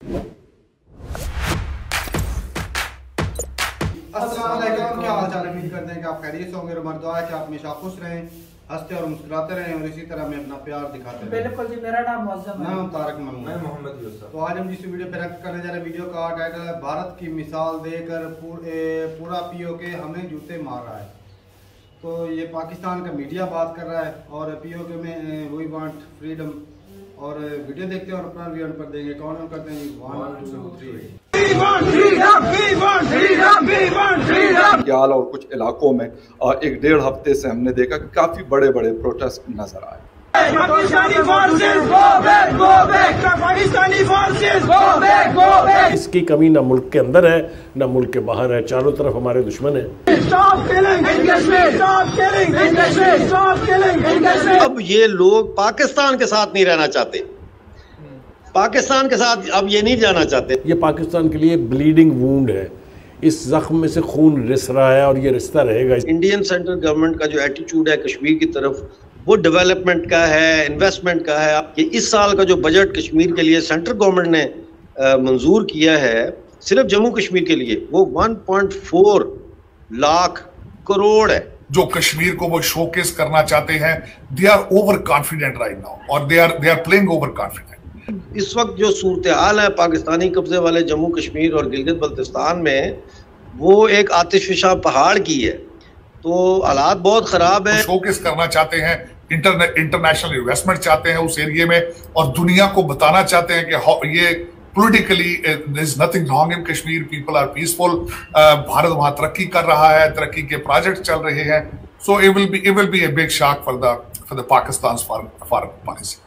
अस्सलाम वालेकुम, क्या हाल चाल है? उम्मीद करते हैं कि आप खैरियत से होंगे। हमारी दुआ है कि आप हमेशा खुश रहें, हंसते और मुस्कुराते रहें और इसी तरह हमें अपना प्यार दिखाते रहें। बिल्कुल जी, मेरा नाम मुअज़्ज़म है। नाम तारक महमूद, मैं मोहम्मद यूसुफ। तो आज हम जिस वीडियो पे रिएक्ट करने जा रहे हैं, वीडियो का टाइटल है भारत की मिसाल देकर पूरा पीओके हमें जूते मार रहा है। तो ये पाकिस्तान का मीडिया बात कर रहा है और पीओके में वी वांट फ्रीडम। और वीडियो देखते हैं और अपना रिव्यू पर देंगे। काउंट करते हैं 1 2 3। याल और कुछ इलाकों में एक डेढ़ हफ्ते से हमने देखा कि काफी बड़े बड़े प्रोटेस्ट नजर आए। इसकी कमी न मुल्क के अंदर है न मुल्क के बाहर है, चारों तरफ हमारे दुश्मन है। अब ये लोग पाकिस्तान के साथ नहीं रहना चाहते, पाकिस्तान के साथ अब ये नहीं जाना चाहते। ये पाकिस्तान के लिए ब्लीडिंग वूंड है, इस जख्म में से खून रिस रहा है और ये रिश्ता रहेगा। इंडियन सेंट्रल गवर्नमेंट का जो एटीट्यूड है कश्मीर की तरफ, वो डेवलपमेंट का है, इन्वेस्टमेंट का है। कि इस साल का जो बजट कश्मीर के लिए सेंट्रल गवर्नमेंट ने मंजूर किया है सिर्फ जम्मू कश्मीर के लिए, वो 1.4 लाख करोड़ है। जो कश्मीर को वो शोकेस करना चाहते हैं, they are over confident right now और they are playing over confident. इस वक्त जो सूरत हाल है पाकिस्तानी कब्जे वाले जम्मू कश्मीर और गिलगित बल्तिस्तान में, वो एक आतिशफशा पहाड़ की है। तो हालात बहुत खराब है। शोकेस करना चाहते हैं, इंटरनेशनल इन्वेस्टमेंट चाहते हैं उस एरिया में और दुनिया को बताना चाहते हैं कि ये politically there is nothing wrong in Kashmir, people are peaceful. Bharat वहां तरक्की कर रहा है, तरक्की के प्रोजेक्ट चल रहे हैं। So it will be a big shock for the Pakistan foreign policy.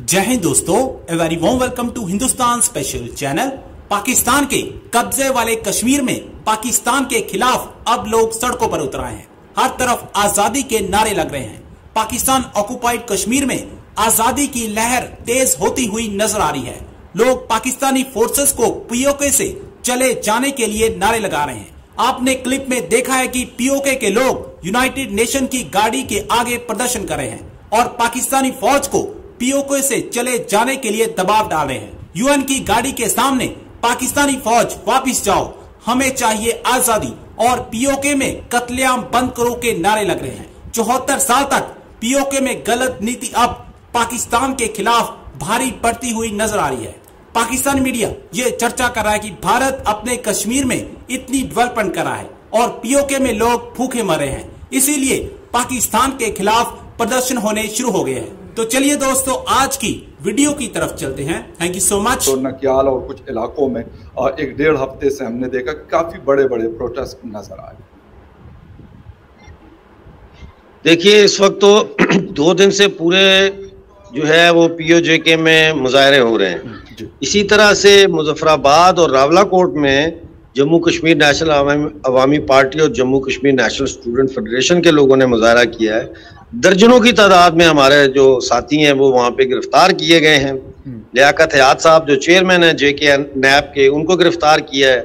जय हिंद दोस्तों, a very warm welcome to Hindustan special channel. Pakistan के कब्जे वाले कश्मीर में पाकिस्तान के खिलाफ अब लोग सड़कों पर उतर आए हैं। हर तरफ आजादी के नारे लग रहे हैं। पाकिस्तान ऑक्युपाइड कश्मीर में आजादी की लहर तेज होती हुई नजर आ रही है। लोग पाकिस्तानी फोर्सेस को पीओके से चले जाने के लिए नारे लगा रहे हैं। आपने क्लिप में देखा है कि पीओके के लोग यूनाइटेड नेशन की गाड़ी के आगे प्रदर्शन कर रहे हैं और पाकिस्तानी फौज को पीओके से चले जाने के लिए दबाव डाल रहे हैं। यूएन की गाड़ी के सामने पाकिस्तानी फौज वापिस जाओ, हमें चाहिए आजादी और पीओके में कत्लेआम बंद करो के नारे लग रहे हैं। 74 साल तक पीओके में गलत नीति अब पाकिस्तान के खिलाफ भारी पड़ती हुई नजर आ रही है। पाकिस्तानी मीडिया ये चर्चा कर रहा है कि भारत अपने कश्मीर में इतनी डेवलपमेंट कर रहा है और पीओके में लोग भूखे मर रहे हैं, इसीलिए पाकिस्तान के खिलाफ प्रदर्शन होने शुरू हो गए हैं। तो चलिए दोस्तों, आज की वीडियो की तरफ चलते हैं। Thank you so much. तो नकियाल और कुछ इलाकों में एक डेढ़ हफ्ते से हमने देखा कि काफी बड़े बड़े प्रोटेस्ट नजर आए। देखिए, इस वक्त तो 2 दिन से पूरे जो है वो पीओजेके में मुजाहरे हो रहे हैं। इसी तरह से मुजफ्फराबाद और रावलाकोट में जम्मू कश्मीर नेशनल अवामी पार्टी और Jammu Kashmir national student federation के लोगों ने मुजाहरा किया है। दर्जनों की तादाद में हमारे जो साथी हैं वो वहाँ पे गिरफ्तार किए गए हैं। लियाकत हयात साहब जो चेयरमैन है जेके नैब के, उनको गिरफ्तार किया है।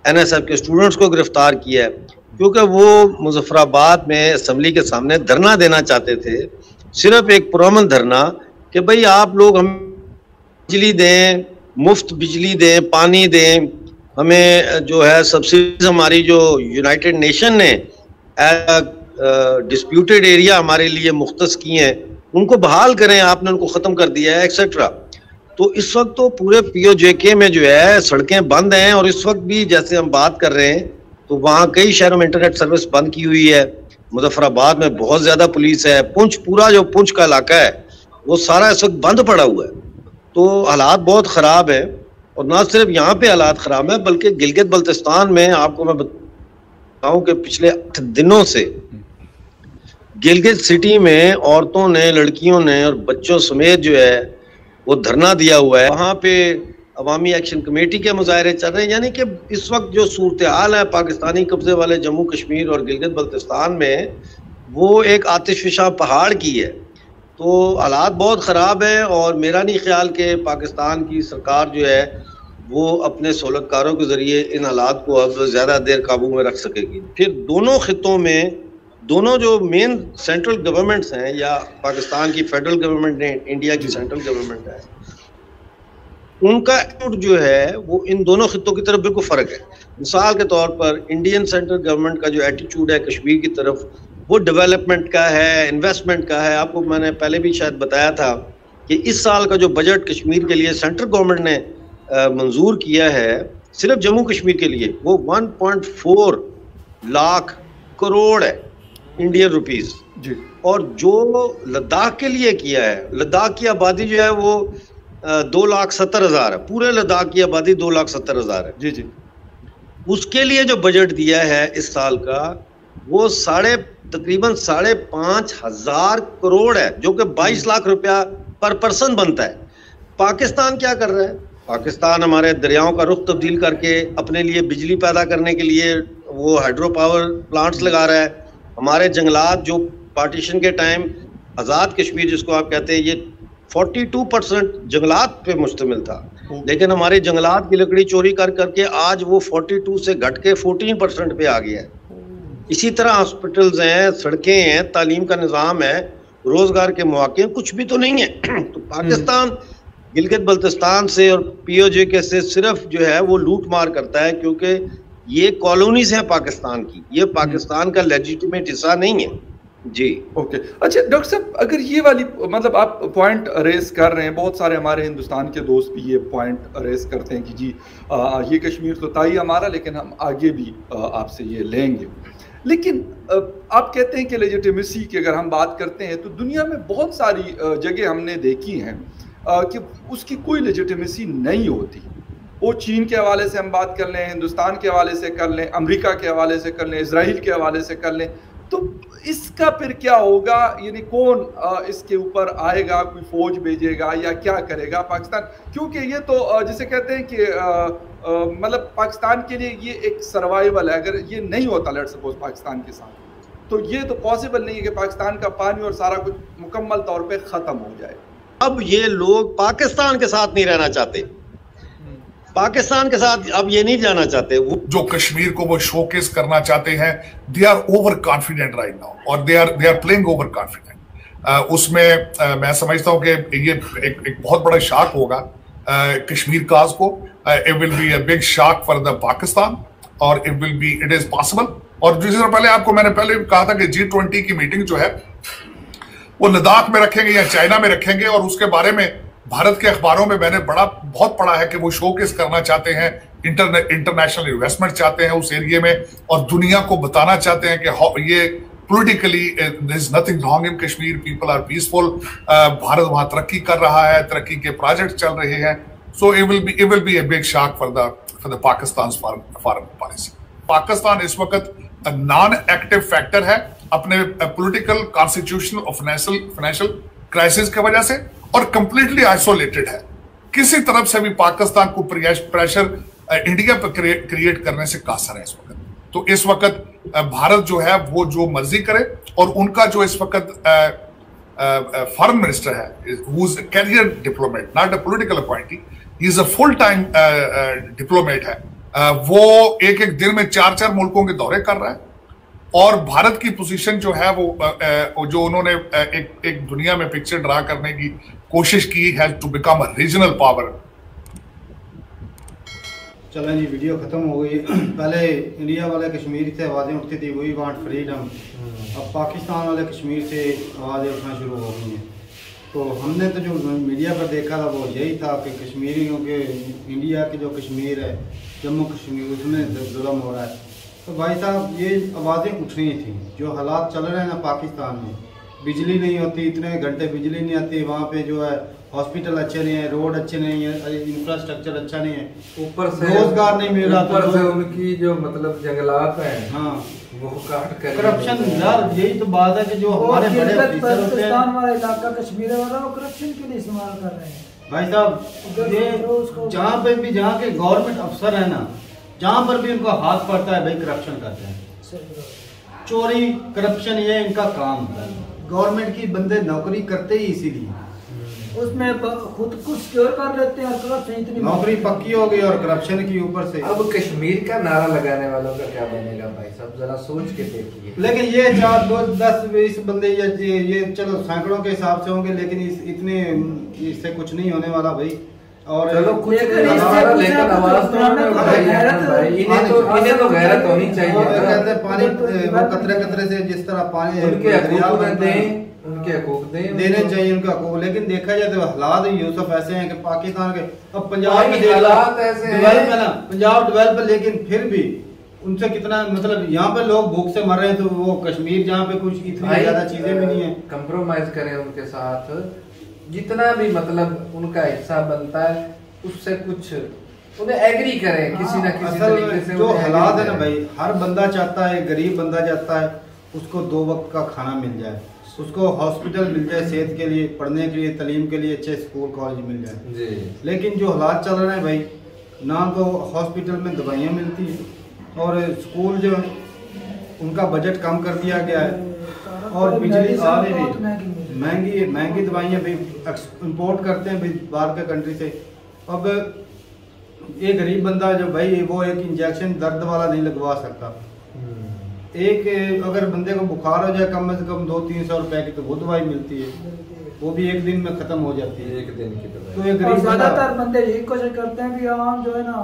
एनएसएफ के स्टूडेंट्स को गिरफ्तार किया है क्योंकि वो मुजफ्फराबाद में असम्बली के सामने धरना देना चाहते थे। सिर्फ एक पुरअमन धरना कि भाई आप लोग हम बिजली दें, मुफ्त बिजली दें, पानी दें, हमें जो है सब्सिडीज हमारी जो यूनाइटेड नेशन ने डिस्प्यूटेड एरिया हमारे लिए मुख्तस किए हैं, उनको बहाल करें, आपने उनको ख़त्म कर दिया है एक्सेट्रा। तो इस वक्त तो पूरे पीओजेके में जो है सड़कें बंद हैं और इस वक्त भी जैसे हम बात कर रहे हैं तो वहाँ कई शहरों में इंटरनेट सर्विस बंद की हुई है। मुजफ्फराबाद में बहुत ज़्यादा पुलिस है। पुंछ, पूरा जो पुंछ का इलाका है वो सारा इस वक्त बंद पड़ा हुआ है। तो हालात बहुत ख़राब है और ना सिर्फ यहाँ पे हालात ख़राब है बल्कि गिलगित बल्तिस्तान में आपको मैं बताऊँ कि पिछले 8 दिनों से गिलगित सिटी में औरतों ने, लड़कियों ने और बच्चों समेत जो है वो धरना दिया हुआ है। वहाँ पे अवामी एक्शन कमेटी के मुजाहरे चल रहे हैं। यानी कि इस वक्त जो सूरत हाल है पाकिस्तानी कब्जे वाले जम्मू कश्मीर और गिलगित बल्तिस्तान में, वो एक आतिशफशा पहाड़ की है। तो हालात बहुत ख़राब है और मेरा नहीं ख्याल कि पाकिस्तान की सरकार जो है वो अपने सहूलतकारों के ज़रिए इन हालात को अब ज़्यादा देर काबू में रख सकेगी। फिर दोनों खितों में दोनों जो मेन सेंट्रल गवर्नमेंट्स हैं, या पाकिस्तान की फेडरल गवर्नमेंट है, इंडिया की सेंट्रल गवर्नमेंट है, उनका एटीट्यूड जो है वो इन दोनों खित्तों की तरफ बिल्कुल फर्क है। मिसाल के तौर पर इंडियन सेंट्रल गवर्नमेंट का जो एटीट्यूड है कश्मीर की तरफ, वो डेवलपमेंट का है, इन्वेस्टमेंट का है। आपको मैंने पहले भी शायद बताया था कि इस साल का जो बजट कश्मीर के लिए सेंट्रल गवर्नमेंट ने मंजूर किया है सिर्फ जम्मू कश्मीर के लिए, वो 1.4 लाख करोड़ है इंडियन रुपीस जी। और जो लद्दाख के लिए किया है, लद्दाख की आबादी जो है वो 2,70,000 है, पूरे लद्दाख की आबादी 2,70,000 है जी। उसके लिए जो बजट दिया है इस साल का वो तकरीबन 5,500 करोड़ है, जो कि 22 लाख रुपया पर पर्सन बनता है। पाकिस्तान क्या कर रहा है? पाकिस्तान हमारे दरियाओं का रुख तब्दील करके अपने लिए बिजली पैदा करने के लिए वो हाइड्रो पावर प्लांट्स लगा रहा है। हमारे जंगलात जो पार्टीशन के टाइम आज़ाद कश्मीर जिसको आप कहते हैं, ये 42% जंगलात पे मुश्तमिल था, लेकिन हमारे जंगलात की लकड़ी चोरी कर करके आज वो 42 से घट के 14% पे आ गया है। इसी तरह हॉस्पिटल्स हैं, सड़कें हैं, तालीम का निज़ाम है, रोजगार के मौके कुछ भी तो नहीं है। तो पाकिस्तान गिलगित बल्तिस्तान से और POJK से सिर्फ जो है वो लूट मार करता है, क्योंकि ये कॉलोनीज है पाकिस्तान की, ये पाकिस्तान का लेजिटिमेट हिस्सा नहीं है जी। ओके, अच्छा डॉक्टर साहब, अगर ये वाली मतलब आप पॉइंट रेस कर रहे हैं, बहुत सारे हमारे हिंदुस्तान के दोस्त भी ये पॉइंट रेस करते हैं कि जी ये कश्मीर तो ताई हमारा, लेकिन हम आगे भी आपसे ये लेंगे। लेकिन आप कहते हैं कि लेजिटिमेसी की अगर हम बात करते हैं तो दुनिया में बहुत सारी जगह हमने देखी हैं कि उसकी कोई लेजिटिमेसी नहीं होती। वो चीन के हवाले से हम बात कर लें, हिंदुस्तान के हवाले से कर लें, अमेरिका के हवाले से कर लें, इजराइल के हवाले से कर लें, तो इसका फिर क्या होगा? यानी कौन इसके ऊपर आएगा? कोई फौज भेजेगा या क्या करेगा पाकिस्तान? क्योंकि ये तो जिसे कहते हैं कि मतलब पाकिस्तान के लिए ये एक सर्वाइवल है। अगर ये नहीं होता लेट्स सपोज पाकिस्तान के साथ, तो ये तो पॉसिबल नहीं है कि पाकिस्तान का पानी और सारा कुछ मुकम्मल तौर पे ख़त्म हो जाए। अब ये लोग पाकिस्तान के साथ नहीं रहना चाहते, पाकिस्तान के साथ अब ये नहीं जाना चाहते। वो जो कश्मीर को वो शोकेस करना चाहते हैं, they are over confident right now, और they are playing over confident. उसमें मैं समझता हूं कि ये एक बहुत बड़ा शॉक होगा कश्मीर काज को। It will be a big shock for the Pakistan, और इट इज पॉसिबल। और जिस तरह पहले आपको मैंने पहले कहा था कि G20 की मीटिंग जो है वो लद्दाख में रखेंगे या चाइना में रखेंगे, और उसके बारे में भारत के अखबारों में मैंने बहुत पढ़ा है कि वो शोकेस करना चाहते हैं, इंटरनेशनल इन्वेस्टमेंट चाहते हैं उस एरिया में, और दुनिया को बताना चाहते हैं कि ये politically there is nothing wrong in Kashmir, people are peaceful. Bharat वहां तरक्की कर रहा है, तरक्की के प्रोजेक्ट चल रहे हैं। So it will be a big shock for the Pakistan foreign policy. Pakistan इस वक्त नॉन एक्टिव फैक्टर है अपने पॉलिटिकल, कॉन्स्टिट्यूशनल और फाइनेंशियल क्राइसिस की वजह से, और कंप्लीटली आइसोलेटेड है। किसी तरफ से भी पाकिस्तान को प्रेशर इंडिया पर क्रिएट करने से कासर है इस वक्त। तो इस वक्त भारत जो है वो जो मर्जी करे, और उनका जो इस वक्त फॉरेन मिनिस्टर है, who is a career diplomat, not a political appointee, he is a full time diplomat है। वो एक दिन में 4 मुल्कों के दौरे कर रहा है, और भारत की पोजीशन जो है वो जो उन्होंने एक दुनिया में पिक्चर ड्रा करने की कोशिश की है to become a regional power. चलें जी, वीडियो ख़त्म हो गई। पहले इंडिया वाले कश्मीर से आवाज़ें उठती थी, वी वांट फ्रीडम। अब पाकिस्तान वाले कश्मीर से आवाज़ें उठना शुरू हो गई हैं। तो हमने तो जो मीडिया पर देखा था वो यही था कि कश्मीरियों के, इंडिया के जो कश्मीर है, जम्मू कश्मीर, उसमें जुल्म हो रहा है। तो भाई साहब ये आवाज़ें उठनी थी। जो हालात चल रहे हैं ना पाकिस्तान में, बिजली नहीं होती, इतने घंटे बिजली नहीं आती, वहाँ पे जो है हॉस्पिटल अच्छे नहीं है, रोड अच्छे नहीं है, इंफ्रास्ट्रक्चर अच्छा नहीं है, ऊपर से रोजगार नहीं मिल रहा, ऊपर से उनकी जो मतलब जंगलात हैं, हाँ वो काट कर करप्शन। यार यही तो बात है कि जो हमारे बड़े पाकिस्तान वाला इलाका कश्मीर वाला वो करप्शन के लिए इस्तेमाल कर रहे हैं। भाई साहब ये जहाँ पे भी, जहाँ के गवर्नमेंट अफसर है ना, जहाँ पर भी उनका हाथ पड़ता है भाई करप्शन करते हैं, चोरी करप्शन, ये इनका काम है। गवर्नमेंट की बंदे नौकरी करते ही इसीलिए, उसमें खुद को सिक्योर कर लेते हैं, और करप्शन इतनी नौकरी पक्की हो गई और करप्शन की ऊपर से। अब कश्मीर का नारा लगाने वालों का क्या बनेगा भाई साहब, जरा सोच के देखिए। लेकिन ये 4, 2, 10, 20 बंदे ये चलो सैकड़ों के हिसाब से होंगे, लेकिन इतने इससे कुछ नहीं होने वाला भाई। और चलो कुछ लेकिन नहीं इससे हमारा, कुछ लेकिन ना कुछ आवाज तो प्राण उन्होंने को उठाई है गैरत- ना भाई, इन्हें तो गैरत होनी चाहिए वो ना। कहते हैं पानी वो कतरे कतरे से जिस तरह पानी उनके दरिया हकूक बनता है, दें, उनके हकूक दें, देने उनको। चाहिए उनका हकूक। लेकिन देखा जाए तो हालात यूसुफ ऐसे हैं कि पाकिस्तान के अब पंजाब भाई में देख लो, हालात ऐसे हैं। डेवलप है ना, पंजाब डेवलप है, लेकिन फिर भी उनसे कितना मतलब यहाँ पे लोग भूख से मर रहे हैं, तो वो कश्मीर जहाँ पे कुछ इतनी ज्यादा चीजें भी नहीं है। कंप्रोमाइज करें उनके साथ, जितना भी मतलब उनका हिस्सा बनता है उससे कुछ उन्हें एग्री करें किसी ना किसी असल तरीके में से। जो उन्हें हालात है agree ना करें। भाई, हर बंदा चाहता है, गरीब बंदा चाहता है उसको 2 वक्त का खाना मिल जाए, उसको हॉस्पिटल मिल जाए सेहत के लिए, पढ़ने के लिए, तालीम के लिए अच्छे स्कूल कॉलेज मिल जाए जी। लेकिन जो हालात चल रहे हैं भाई, ना तो हॉस्पिटल में दवाइयाँ मिलती हैं और स्कूल जो उनका बजट कम कर दिया गया है, और बिजली आ रही भी महंगी दवाइयाँ भी इंपोर्ट करते हैं भी बाहर के कंट्री से। अब ये गरीब बंदा जो भाई वो एक इंजेक्शन दर्द वाला नहीं लगवा सकता। एक अगर बंदे को बुखार हो जाए कम से कम 200-300 रुपए की, तो वो दवाई मिलती है, वो भी एक दिन में खत्म हो जाती है, एक दिन की दवाई। तो ये और गरीब ज्यादातर बंदे यही कोशिश करते हैं कि आम जो है ना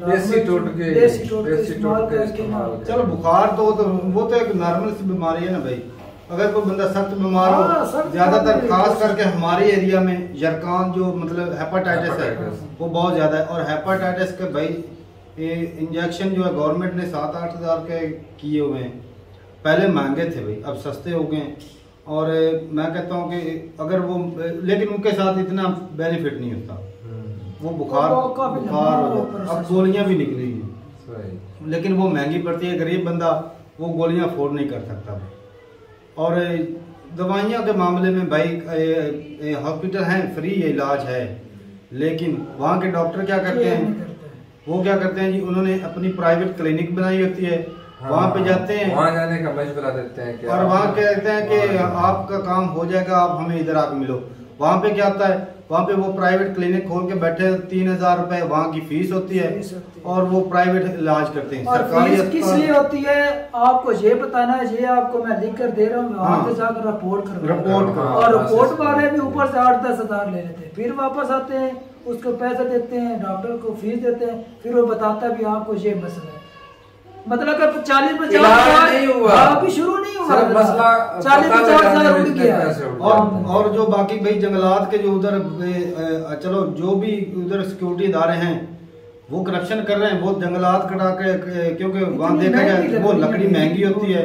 देसी टोटके इस्तेमाल करके ना। चलो बुखार तो वो तो एक नॉर्मल सी बीमारी है ना भाई। अगर कोई बंदा सख्त बीमार हाँ, हो, सख्त ज्यादातर बीमारी खास है। करके हमारे एरिया में जरकान जो मतलब हेपाटाइटिस है हेपाटाइटिस। वो बहुत ज्यादा है। और हेपाटाइटिस के भाई ये इंजेक्शन जो है गवर्नमेंट ने 7-8 हज़ार के किए हुए हैं, पहले महंगे थे भाई, अब सस्ते हो गए हैं। और मैं कहता हूँ कि अगर वो, लेकिन उनके साथ इतना बेनिफिट नहीं होता, वो बुखार वो काफी बुखार हो लंबा जाता। अब प्रोसेस गोलियां भी निकली हैं, सही। लेकिन वो महंगी पड़ती है, गरीब बंदा वो गोलियां अफोर्ड नहीं कर सकता। और दवाइयों के मामले में भाई हॉस्पिटल हैं, फ्री इलाज है, लेकिन वहाँ के डॉक्टर क्या करते हैं, वो क्या करते हैं जी, उन्होंने अपनी प्राइवेट क्लिनिक बनाई होती है, वहाँ पे जाते हैं, वहाँ जाने का मशवरा देते हैं कि और वहाँ कहते हैं कि आपका काम हो जाएगा, आप हमें इधर आके मिलो। वहाँ पे क्या होता है, वहाँ पे वो प्राइवेट क्लिनिक खोल के बैठे, 3,000 रुपए वहाँ की फीस होती है, और वो प्राइवेट इलाज करते हैं। और सरकारी फीस किस लिए होती है आपको ये बताना है, ये आपको मैं लिख कर दे रहा हूँ, वहाँ पे जाकर रिपोर्ट रिपोर्ट करो। और रिपोर्ट वाले भी ऊपर से 8-10 हज़ार ले लेते हैं, फिर वापस आते हैं, उसको पैसे देते हैं, डॉक्टर को फीस देते हैं, फिर वो बताता भी आपको ये मसला है। मतलब कि 40-50 इलाज नहीं हुआ, अभी शुरू नहीं हुआ, सिर्फ मसला 40-50 हज़ार उड़ गया। और जो बाकी भाई जंगलात के जो उधर चलो जो भी उधर सिक्योरिटी इदारे हैं वो करप्शन कर रहे हैं, वो जंगलात कटा के, क्योंकि वहाँ देखा जाए वो लकड़ी महंगी होती है,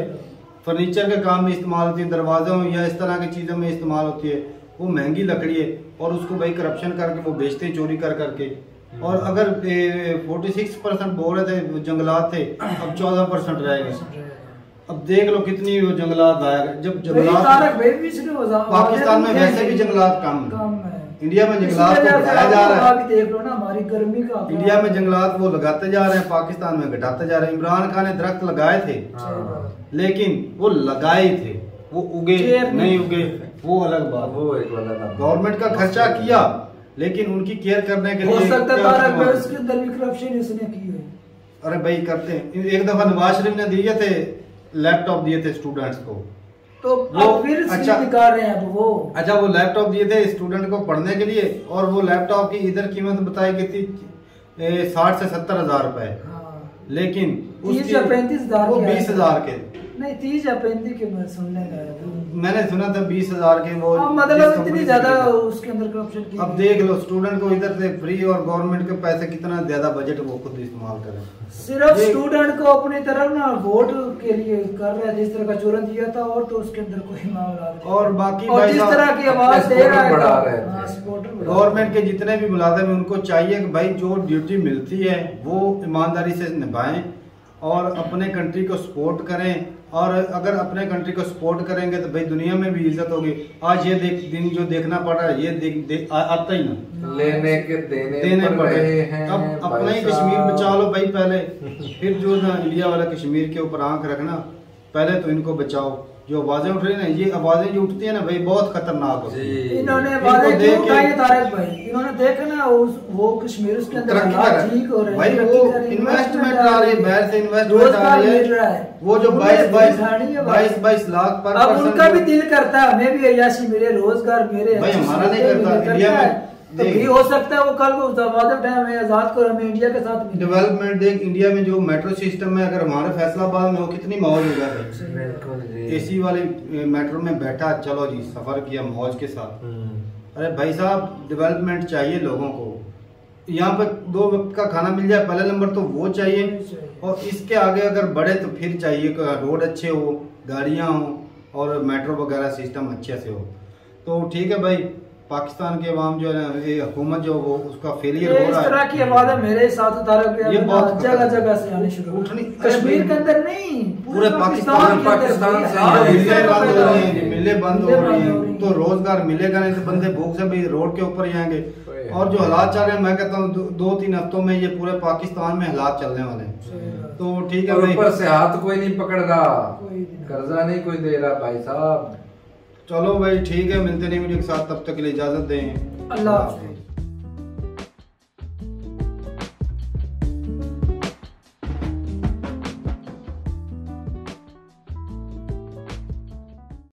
फर्नीचर के काम में इस्तेमाल होती है, दरवाजों या इस तरह की चीज़ों में इस्तेमाल होती है, वो महंगी लकड़ी है, और उसको भाई करप्शन करके वो बेचते हैं चोरी कर करके। और अगर 46% बोल रहे थे जंगलात थे, अब 14% रह गए। अब देख लो कितनी वो जंगलात आया, जब जंगलात पाकिस्तान में वैसे भी जंगलात कम है, इंडिया में जंगलात को बढ़ाया जा रहा है, देख लो ना हमारी गर्मी का, इंडिया में जंगलात वो लगाते जा रहे हैं, पाकिस्तान में घटाते जा रहे हैं। इमरान खान ने दरख्त लगाए थे, लेकिन वो लगाए थे, वो उगे नहीं उगे वो अलग बात, वो एक अलग गवर्नमेंट का खर्चा किया, लेकिन उनकी केयर करने के हो लिए सकता है क्या तारक इस्तेमाल? उसके अंदर भी करप्शन इसने की है। अरे भाई करते हैं, एक दफा नवाज शरीफ ने दिए थे लैपटॉप, दिए थे स्टूडेंट्स को, तो वो अब फिर अच्छा निकाल रहे हैं अब वो। अच्छा वो लैपटॉप दिए थे स्टूडेंट को पढ़ने के लिए, और वो लैपटॉप की इधर कीमत बताई गई थी 60 से 70 हज़ार रुपए, लेकिन 30 या 35 हज़ार वो 20 हज़ार के, नहीं 30 या 35 के मैं सुनने लगा, मैंने सुना था 20 हज़ार के वो। मतलब इतनी ज्यादा उसके अंदर करप्शन की। अब देख लो स्टूडेंट को इधर से फ्री, और गवर्नमेंट के पैसे कितना ज्यादा बजट वो खुद इस्तेमाल करें। सिर्फ स्टूडेंट को अपनी तरफ ना वोट के लिए कर रहा है, जिस तरह का चूरन दिया था, और तो उसके अंदर कोई मामला नहीं। और बाकी और जिस तरह की आवाज दे रहा है गवर्नमेंट के जितने भी मुलाजिम उनको चाहिए कि भाई जो ड्यूटी मिलती है वो ईमानदारी से निभाएं और अपने कंट्री को सपोर्ट करें, और अगर अपने कंट्री को सपोर्ट करेंगे तो भाई दुनिया में भी इज्जत होगी। आज ये दिन जो देखना पड़ रहा है ये आता ही ना, लेने के देने पड़ रहे हैं। अब अपना ही कश्मीर बचा लो भाई पहले, फिर जो ना इंडिया वाला कश्मीर के ऊपर आंख रखना, पहले तो इनको बचाओ। जो आवाजें उठ रही है ना, ये आवाजें जो उठती है ना भाई बहुत खतरनाक होती है। इन्होंने आवाजें क्यों उठाई तारक भाई, इन्होंने देखा ना वो कश्मीर उसके अंदर हालात ठीक हो रहे हैं भाई, वो इन्वेस्टमेंट आ रही है, बाहर से इन्वेस्टमेंट आ रही है, वो जो 22 लाख पर अब उनका भी दिल करता है हमें भी अयाशी मिले, रोजगार मिले। भाई हमारा नहीं करता, इंडिया में तो भी हो सकता है वो कल को टाइम है आजाद को हमें इंडिया के साथ डेवलपमेंट देख, इंडिया में जो मेट्रो सिस्टम है, अगर हमारे फैसलाबाद में हो कितनी मौज होगा भाई। एसी वाली मेट्रो में बैठा, चलो जी सफर किया मौज के साथ। अरे भाई साहब डेवलपमेंट चाहिए लोगों को, यहाँ पे 2 वक्त का खाना मिल जाए, पहले नंबर तो वो चाहिए। और इसके आगे अगर बढ़े तो फिर चाहिए रोड अच्छे हो, गाड़ियाँ हो और मेट्रो वगैरह सिस्टम अच्छे से हो। तो ठीक है भाई, पाकिस्तान के अवाम जो है हुकूमत जो वो उसका फेलियर हो रहा है। इस तरह की आवाज़ मेरे साथ जगह जगह से आनी शुरू उठनी, कश्मीर के अंदर नहीं पूरे पाकिस्तान से मिले बंद हो रही हैं। तो रोजगार मिलेगा नहीं तो बंदे भूख से भी रोड के ऊपर ही आएंगे। और जो हालात चल रहे हैं, मैं कहता हूँ 2-3 हफ्तों में ये पूरे पाकिस्तान में हालात चलने वाले हैं। तो ठीक है, ऊपर से हाथ कोई नहीं पकड़ रहा, कर्जा नहीं कोई दे रहा भाई साहब। चलो भाई ठीक है, मिलते नहीं वीडियो के साथ, तब तक के लिए इजाजत दें। अल्लाह हाफ़िज़।